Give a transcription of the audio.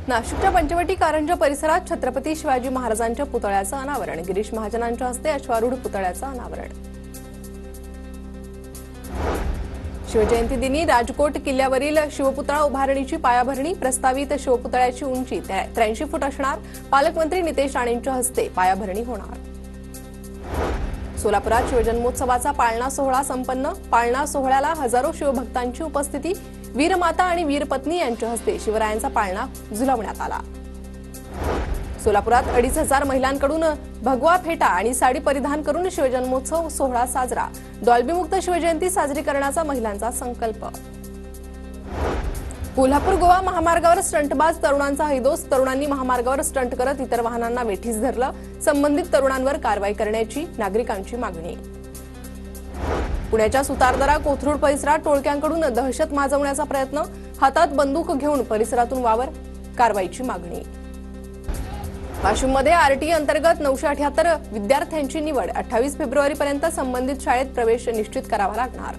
नाशिकच्या पंचवटी कारंजा परिसरात छत्रपती शिवाजी महाराजांच्या पुतळ्याचं अनावरण। गिरीश महाजनांच्या हस्ते अश्वारूढ पुतळ्याचं अनावरण। शिवजयंती दिनी राजकोट किल्ल्यावरील शिवपुतळा उभारणीची पायाभरणी। प्रस्तावित शिवपुतळ्याची उंची 83 फूट असणार। पालकमंत्री नितेश राणेंच्या हस्ते पायाभरणी होणार। सोलापुरात शिवजन्मोत्सवाचा पाळणा सोहळा संपन्न। पाळणा सोहळ्याला हजारो शिवभक्तांची उपस्थिती। वीरमाता आणि वीरपत्नी यांच्या हस्ते शिवरायांचा पाळणा झुलवण्यात आला। सोलापुरात 2,500 महिलांकडून भगवा फेटा आणि साडी परिधान करून शिवजन्मोत्सव सोहळा साजरा। डॉल्बीमुक्त शिवजयंती साजरी करण्याचा महिलांचा संकल्प। कोल्हापूर गोवा महामार्गावर स्टंटबाज तरुणांचा हैदोस। तरुणांनी महामार्गावर स्टंट करत इतर वाहनांना वेठीस धरलं। संबंधित तरुणांवर कारवाई करण्याची नागरिकांची मागणी। पुण्याच्या सुतारदरा कोथरूड परिसरात टोळक्यांकडून दहशत माजवण्याचा प्रयत्न। हातात बंदूक घेऊन परिसरातून वावर, कारवाईची मागणी। वाशिममध्ये आरटीई अंतर्गत 978 विद्यार्थ्यांची निवड। 28 फेब्रुवारीपर्यंत संबंधित शाळेत प्रवेश निश्चित करावा लागणार।